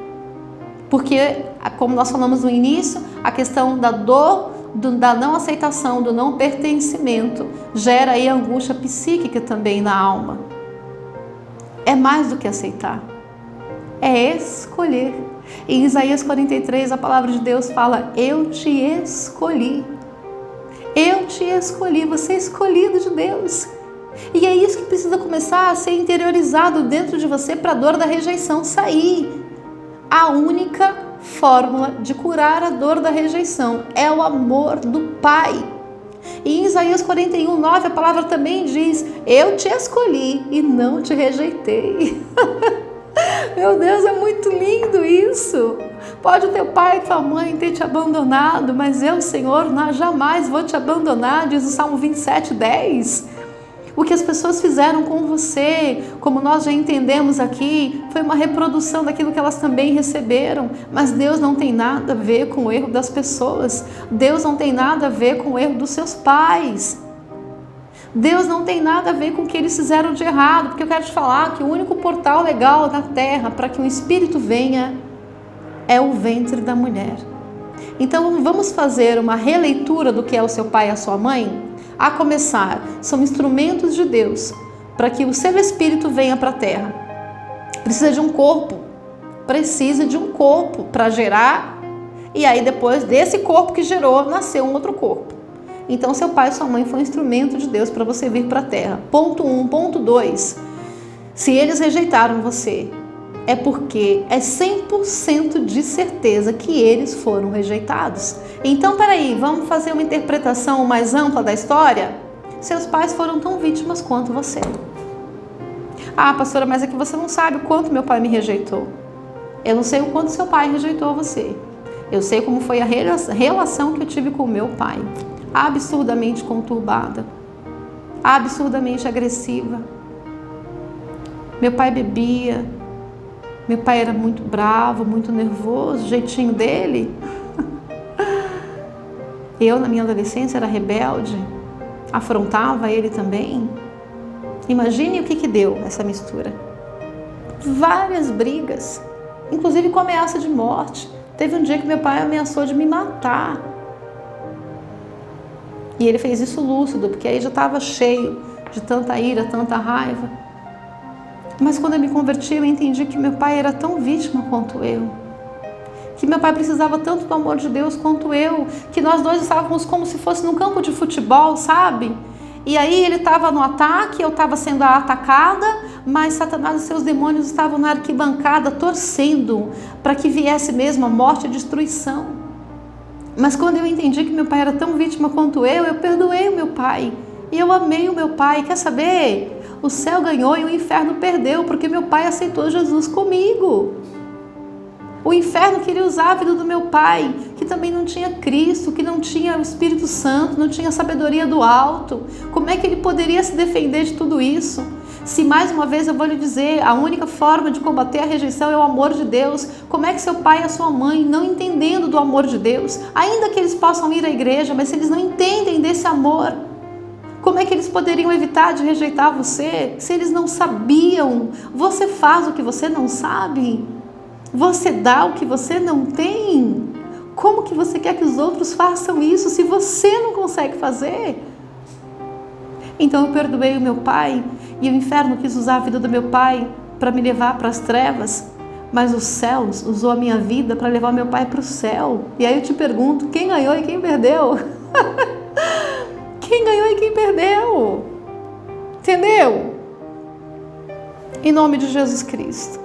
porque, como nós falamos no início, a questão da dor, da não aceitação, do não pertencimento, gera aí angústia psíquica também na alma. É mais do que aceitar, é escolher. Em Isaías 43, a palavra de Deus fala: eu te escolhi. Eu te escolhi, você é escolhido de Deus. E é isso que precisa começar a ser interiorizado dentro de você para a dor da rejeição sair. A única fórmula de curar a dor da rejeição é o amor do Pai. E em Isaías 41, 9, a palavra também diz: eu te escolhi e não te rejeitei. Meu Deus, é muito lindo isso. Pode o teu pai e tua mãe ter te abandonado, mas eu, Senhor, jamais vou te abandonar, diz o Salmo 27, 10. O que as pessoas fizeram com você, como nós já entendemos aqui, foi uma reprodução daquilo que elas também receberam. Mas Deus não tem nada a ver com o erro das pessoas. Deus não tem nada a ver com o erro dos seus pais. Deus não tem nada a ver com o que eles fizeram de errado. Porque eu quero te falar que o único portal legal na terra para que um espírito venha é o ventre da mulher. Então vamos fazer uma releitura do que é o seu pai e a sua mãe? A começar, são instrumentos de Deus para que o seu espírito venha para a terra. Precisa de um corpo para gerar, e aí depois desse corpo que gerou, nasceu um outro corpo. Então seu pai e sua mãe foi um instrumento de Deus para você vir para a terra. Ponto 1, ponto 2, se eles rejeitaram você, é porque é 100% de certeza que eles foram rejeitados. Então, peraí, vamos fazer uma interpretação mais ampla da história? Seus pais foram tão vítimas quanto você. Ah, pastora, mas é que você não sabe o quanto meu pai me rejeitou. Eu não sei o quanto seu pai rejeitou você. Eu sei como foi a relação que eu tive com o meu pai. Absurdamente conturbada. Absurdamente agressiva. Meu pai bebia. Meu pai era muito bravo, muito nervoso, o jeitinho dele. Eu, na minha adolescência, era rebelde, afrontava ele também. Imagine o que deu essa mistura. Várias brigas, inclusive com ameaça de morte. Teve um dia que meu pai ameaçou de me matar. E ele fez isso lúcido, porque aí já estava cheio de tanta ira, tanta raiva. Mas quando eu me converti, eu entendi que meu pai era tão vítima quanto eu. Que meu pai precisava tanto do amor de Deus quanto eu. Que nós dois estávamos como se fosse num campo de futebol, sabe? E aí ele estava no ataque, eu estava sendo atacada, mas Satanás e seus demônios estavam na arquibancada torcendo para que viesse mesmo a morte e a destruição. Mas quando eu entendi que meu pai era tão vítima quanto eu perdoei o meu pai. E eu amei o meu pai. Quer saber? O céu ganhou e o inferno perdeu, porque meu pai aceitou Jesus comigo. O inferno queria usar a vida do meu pai, que também não tinha Cristo, que não tinha o Espírito Santo, não tinha a sabedoria do alto. Como é que ele poderia se defender de tudo isso? Se mais uma vez eu vou lhe dizer, a única forma de combater a rejeição é o amor de Deus. Como é que seu pai e a sua mãe, não entendendo do amor de Deus, ainda que eles possam ir à igreja, mas se eles não entendem desse amor, Como é que eles poderiam evitar de rejeitar você se eles não sabiam? Você faz o que você não sabe? Você dá o que você não tem? Como que você quer que os outros façam isso se você não consegue fazer? Então eu perdoei o meu pai e o inferno quis usar a vida do meu pai para me levar para as trevas, mas os céus usou a minha vida para levar meu pai para o céu. E aí eu te pergunto, quem ganhou e quem perdeu? Quem ganhou e quem perdeu? Entendeu? Em nome de Jesus Cristo.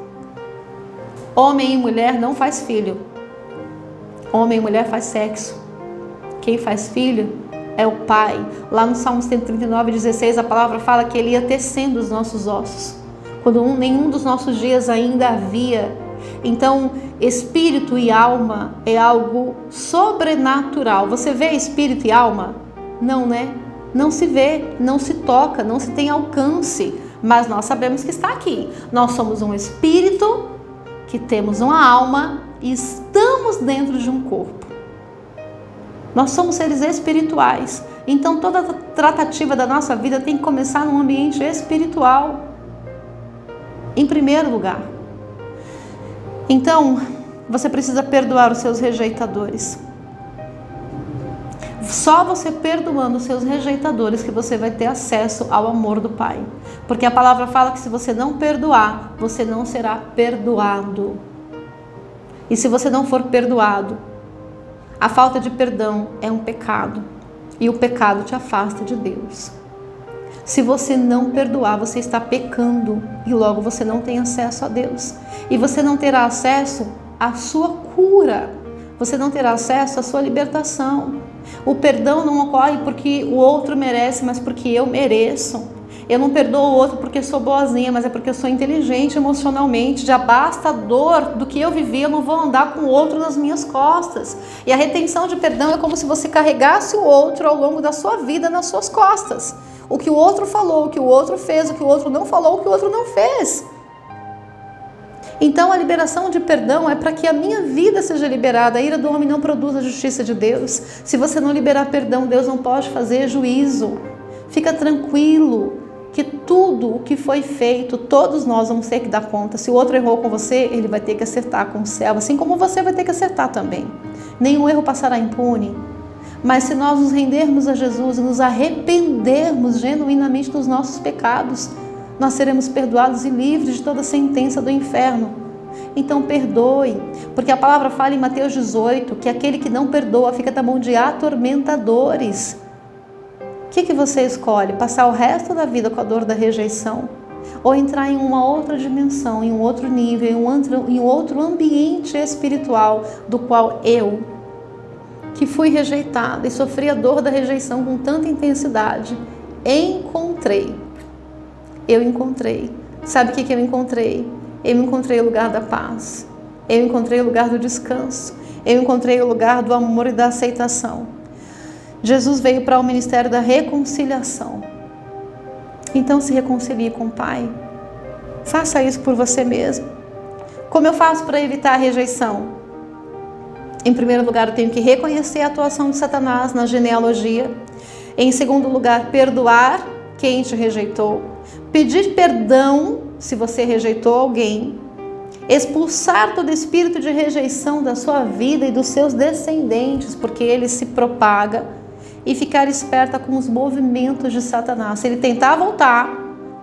Homem e mulher não faz filho. Homem e mulher faz sexo. Quem faz filho é o Pai. Lá no Salmo 139:16, a palavra fala que Ele ia tecendo os nossos ossos, quando nenhum dos nossos dias ainda havia. Então, espírito e alma é algo sobrenatural. Você vê espírito e alma? Não, né? Não se vê, não se toca, não se tem alcance, mas nós sabemos que está aqui. Nós somos um espírito que temos uma alma e estamos dentro de um corpo. Nós somos seres espirituais, então toda a tratativa da nossa vida tem que começar num ambiente espiritual, em primeiro lugar. Então, você precisa perdoar os seus rejeitadores. Só você perdoando os seus rejeitadores que você vai ter acesso ao amor do Pai. Porque a palavra fala que se você não perdoar, você não será perdoado. E se você não for perdoado, a falta de perdão é um pecado. E o pecado te afasta de Deus. Se você não perdoar, você está pecando e logo você não tem acesso a Deus. E você não terá acesso à sua cura. Você não terá acesso à sua libertação. O perdão não ocorre porque o outro merece, mas porque eu mereço. Eu não perdoo o outro porque sou boazinha, mas é porque eu sou inteligente emocionalmente. Já basta a dor do que eu vivi, eu não vou andar com o outro nas minhas costas. E a retenção de perdão é como se você carregasse o outro ao longo da sua vida nas suas costas. O que o outro falou, o que o outro fez, o que o outro não falou, o que o outro não fez. Então a liberação de perdão é para que a minha vida seja liberada. A ira do homem não produz a justiça de Deus. Se você não liberar perdão, Deus não pode fazer juízo. Fica tranquilo que tudo o que foi feito, todos nós vamos ter que dar conta. Se o outro errou com você, ele vai ter que acertar com o céu, assim como você vai ter que acertar também. Nenhum erro passará impune. Mas se nós nos rendermos a Jesus e nos arrependermos genuinamente dos nossos pecados, nós seremos perdoados e livres de toda a sentença do inferno. Então perdoe, porque a palavra fala em Mateus 18 que aquele que não perdoa fica na mão de atormentadores. O que você escolhe? Passar o resto da vida com a dor da rejeição? Ou entrar em uma outra dimensão, em um outro nível, em um outro ambiente espiritual do qual eu, que fui rejeitada e sofri a dor da rejeição com tanta intensidade, eu encontrei. Sabe o que eu encontrei? Eu encontrei o lugar da paz. Eu encontrei o lugar do descanso. Eu encontrei o lugar do amor e da aceitação. Jesus veio para o ministério da reconciliação. Então se reconcilie com o Pai. Faça isso por você mesmo. Como eu faço para evitar a rejeição? Em primeiro lugar, eu tenho que reconhecer a atuação de Satanás na genealogia. Em segundo lugar, perdoar quem te rejeitou. Pedir perdão se você rejeitou alguém. Expulsar todo espírito de rejeição da sua vida e dos seus descendentes, porque ele se propaga. E ficar esperta com os movimentos de Satanás. Se ele tentar voltar,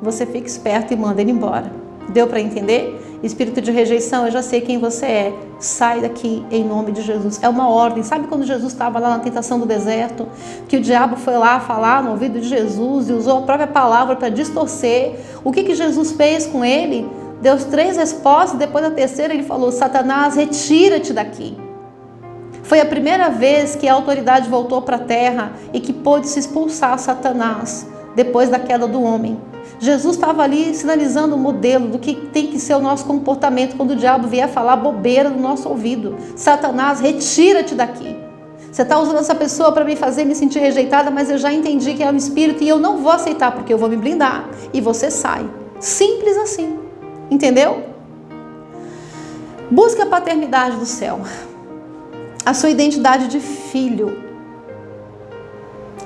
você fica esperto e manda ele embora. Deu para entender? Espírito de rejeição, eu já sei quem você é. Sai daqui em nome de Jesus. É uma ordem. Sabe quando Jesus estava lá na tentação do deserto? Que o diabo foi lá falar no ouvido de Jesus e usou a própria palavra para distorcer. O que Jesus fez com ele? Deu 3 respostas. Depois da terceira ele falou: Satanás, retira-te daqui. Foi a primeira vez que a autoridade voltou para a terra e que pôde se expulsar Satanás depois da queda do homem. Jesus estava ali sinalizando o modelo do que tem que ser o nosso comportamento quando o diabo vier falar bobeira no nosso ouvido. Satanás, retira-te daqui. Você está usando essa pessoa para me fazer me sentir rejeitada, mas eu já entendi que é um espírito e eu não vou aceitar porque eu vou me blindar. E você sai. Simples assim. Entendeu? Busque a paternidade do céu. A sua identidade de filho.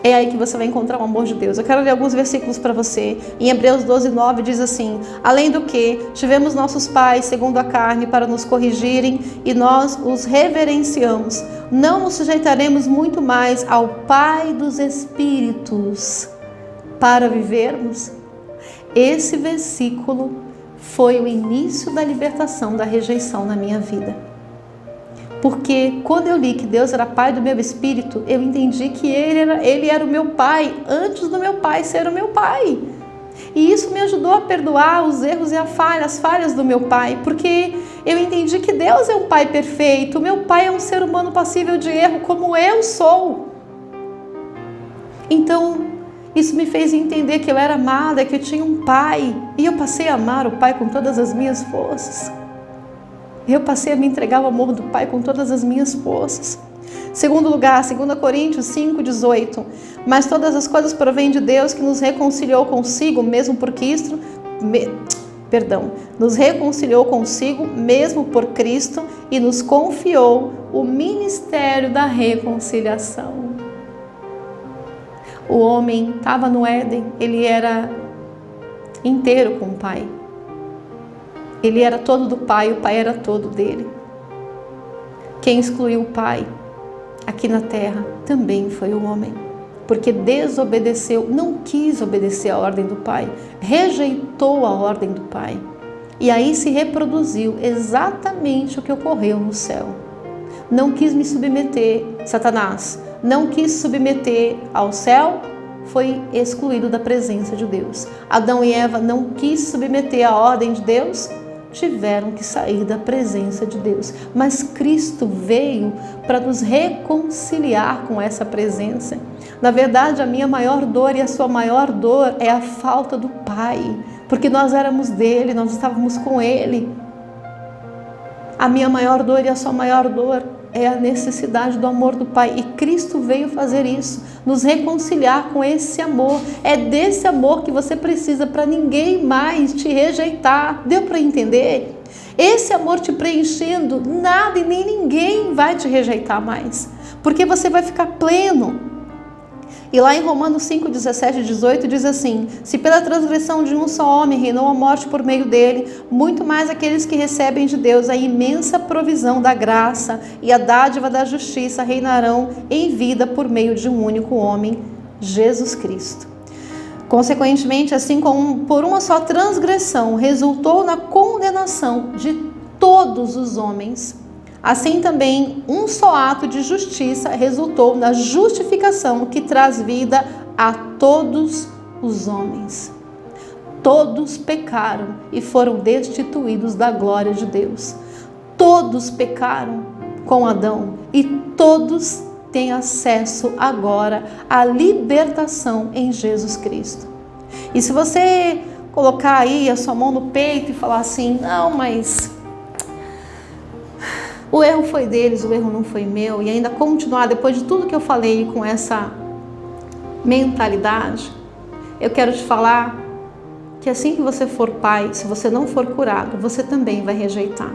É aí que você vai encontrar o amor de Deus. Eu quero ler alguns versículos para você. Em Hebreus 12:9 diz assim: além do que, tivemos nossos pais segundo a carne para nos corrigirem e nós os reverenciamos. Não nos sujeitaremos muito mais ao Pai dos Espíritos para vivermos? Esse versículo foi o início da libertação da rejeição na minha vida. Porque quando eu li que Deus era Pai do meu espírito, eu entendi que Ele era o meu Pai, antes do meu Pai ser o meu Pai. E isso me ajudou a perdoar os erros e as falhas do meu Pai, porque eu entendi que Deus é um Pai perfeito, o meu Pai é um ser humano passível de erro, como eu sou. Então, isso me fez entender que eu era amada, que eu tinha um Pai, e eu passei a amar o Pai com todas as minhas forças. Eu passei a me entregar ao amor do Pai com todas as minhas forças. Segundo lugar, 2 Coríntios 5:18. Mas todas as coisas provêm de Deus, que nos reconciliou consigo, mesmo por Cristo. Nos reconciliou consigo, mesmo por Cristo, e nos confiou o ministério da reconciliação. O homem estava no Éden, ele era inteiro com o Pai. Ele era todo do Pai, o Pai era todo dele. Quem excluiu o Pai aqui na terra também foi o homem, porque desobedeceu, não quis obedecer a ordem do Pai, rejeitou a ordem do Pai. E aí se reproduziu exatamente o que ocorreu no céu. Não quis me submeter, Satanás, não quis submeter ao céu, foi excluído da presença de Deus. Adão e Eva não quis submeter à ordem de Deus, tiveram que sair da presença de Deus. Mas Cristo veio para nos reconciliar com essa presença. Na verdade, a minha maior dor e a sua maior dor é a falta do Pai, porque nós éramos dele, nós estávamos com ele. A minha maior dor e a sua maior dor é a necessidade do amor do Pai. E Cristo veio fazer isso, nos reconciliar com esse amor. É desse amor que você precisa para ninguém mais te rejeitar. Deu para entender? Esse amor te preenchendo, nada e nem ninguém vai te rejeitar mais, porque você vai ficar pleno. E lá em Romanos 5:17-18 diz assim: se pela transgressão de um só homem reinou a morte por meio dele, muito mais aqueles que recebem de Deus a imensa provisão da graça e a dádiva da justiça reinarão em vida por meio de um único homem, Jesus Cristo. Consequentemente, assim como por uma só transgressão resultou na condenação de todos os homens, assim também um só ato de justiça resultou na justificação que traz vida a todos os homens. Todos pecaram e foram destituídos da glória de Deus. Todos pecaram com Adão e todos têm acesso agora à libertação em Jesus Cristo. E se você colocar aí a sua mão no peito e falar assim: não, mas o erro foi deles, o erro não foi meu, e ainda continuar depois de tudo que eu falei com essa mentalidade, eu quero te falar que assim que você for pai, se você não for curado, você também vai rejeitar.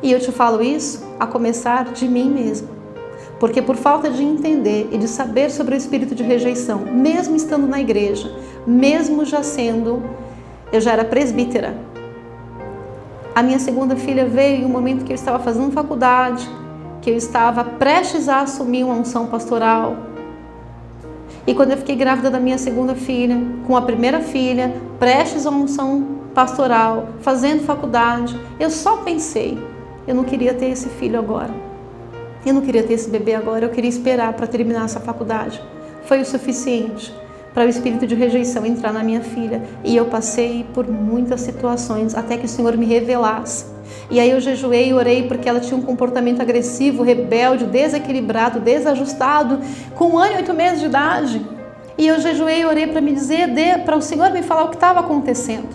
E eu te falo isso a começar de mim mesma, porque por falta de entender e de saber sobre o espírito de rejeição, mesmo estando na igreja, mesmo eu já era presbítera. A minha segunda filha veio em um momento que eu estava fazendo faculdade, que eu estava prestes a assumir uma unção pastoral. E quando eu fiquei grávida da minha segunda filha, com a primeira filha, prestes a uma unção pastoral, fazendo faculdade, eu só pensei: eu não queria ter esse filho agora. Eu não queria ter esse bebê agora, eu queria esperar para terminar essa faculdade. Foi o suficiente para o espírito de rejeição entrar na minha filha. E eu passei por muitas situações até que o Senhor me revelasse. E aí eu jejuei e orei porque ela tinha um comportamento agressivo, rebelde, desequilibrado, desajustado, com 1 ano e 8 meses de idade. E eu jejuei e orei para me dizer, para o Senhor me falar o que estava acontecendo.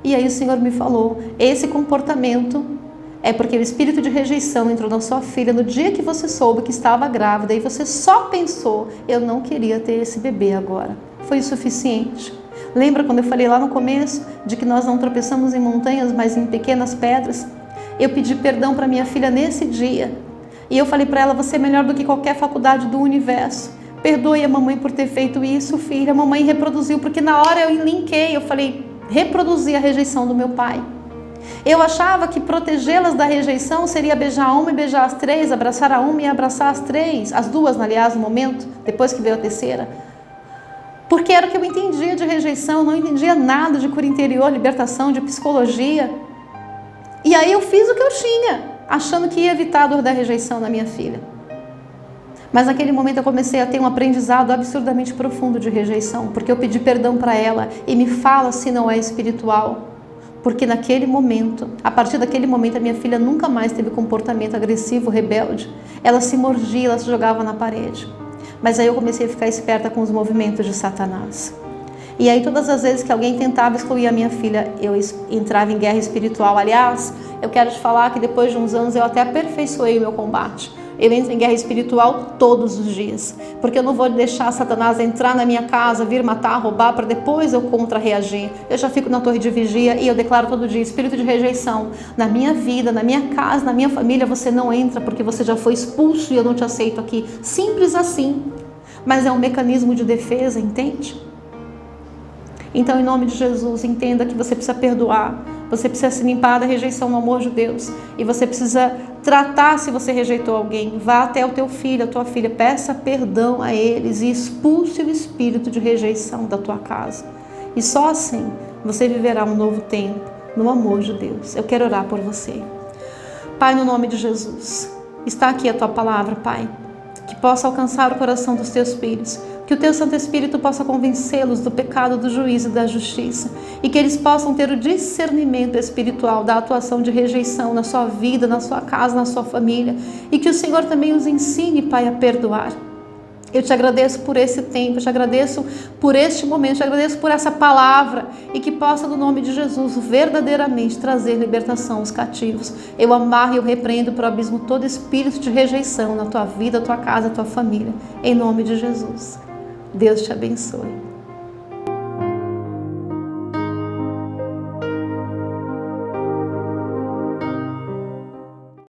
E aí o Senhor me falou: esse comportamento é porque o espírito de rejeição entrou na sua filha no dia que você soube que estava grávida e você só pensou: eu não queria ter esse bebê agora. Foi o suficiente. Lembra quando eu falei lá no começo de que nós não tropeçamos em montanhas, mas em pequenas pedras? Eu pedi perdão para minha filha nesse dia. E eu falei para ela: você é melhor do que qualquer faculdade do universo. perdoe a mamãe por ter feito isso, filha. A mamãe reproduziu, porque na hora eu linkei, eu falei, reproduzir a rejeição do meu pai. Eu achava que protegê-las da rejeição seria beijar uma e beijar as três, abraçar a uma e abraçar as três, as duas, aliás, no momento, depois que veio a terceira. Porque era o que eu entendia de rejeição, não entendia nada de cura interior, libertação, de psicologia. E aí eu fiz o que eu tinha, achando que ia evitar a dor da rejeição na minha filha. Mas naquele momento eu comecei a ter um aprendizado absurdamente profundo de rejeição, porque eu pedi perdão para ela e me fala se não é espiritual. Porque naquele momento, a partir daquele momento, a minha filha nunca mais teve comportamento agressivo, rebelde. Ela se mordia, ela se jogava na parede. Mas aí eu comecei a ficar esperta com os movimentos de Satanás. E aí todas as vezes que alguém tentava excluir a minha filha, eu entrava em guerra espiritual. Aliás, eu quero te falar que depois de uns anos eu até aperfeiçoei o meu combate. Eu entro em guerra espiritual todos os dias, porque eu não vou deixar Satanás entrar na minha casa, vir matar, roubar, para depois eu contra-reagir. Eu já fico na torre de vigia e eu declaro todo dia, espírito de rejeição, na minha vida, na minha casa, na minha família, você não entra porque você já foi expulso e eu não te aceito aqui. Simples assim, mas é um mecanismo de defesa, entende? Então, em nome de Jesus, entenda que você precisa perdoar, você precisa se limpar da rejeição no amor de Deus, e você precisa tratar se você rejeitou alguém. Vá até o teu filho, a tua filha, peça perdão a eles e expulse o espírito de rejeição da tua casa. E só assim você viverá um novo tempo no amor de Deus. Eu quero orar por você. Pai, no nome de Jesus, está aqui a tua palavra, Pai, que possa alcançar o coração dos teus filhos, que o teu Santo Espírito possa convencê-los do pecado, do juízo e da justiça, e que eles possam ter o discernimento espiritual da atuação de rejeição na sua vida, na sua casa, na sua família, e que o Senhor também os ensine, Pai, a perdoar. Eu te agradeço por esse tempo, eu te agradeço por este momento, eu te agradeço por essa palavra, e que possa, no nome de Jesus, verdadeiramente trazer libertação aos cativos. Eu amarro e eu repreendo para o abismo todo espírito de rejeição na tua vida, tua casa, tua família, em nome de Jesus. Deus te abençoe.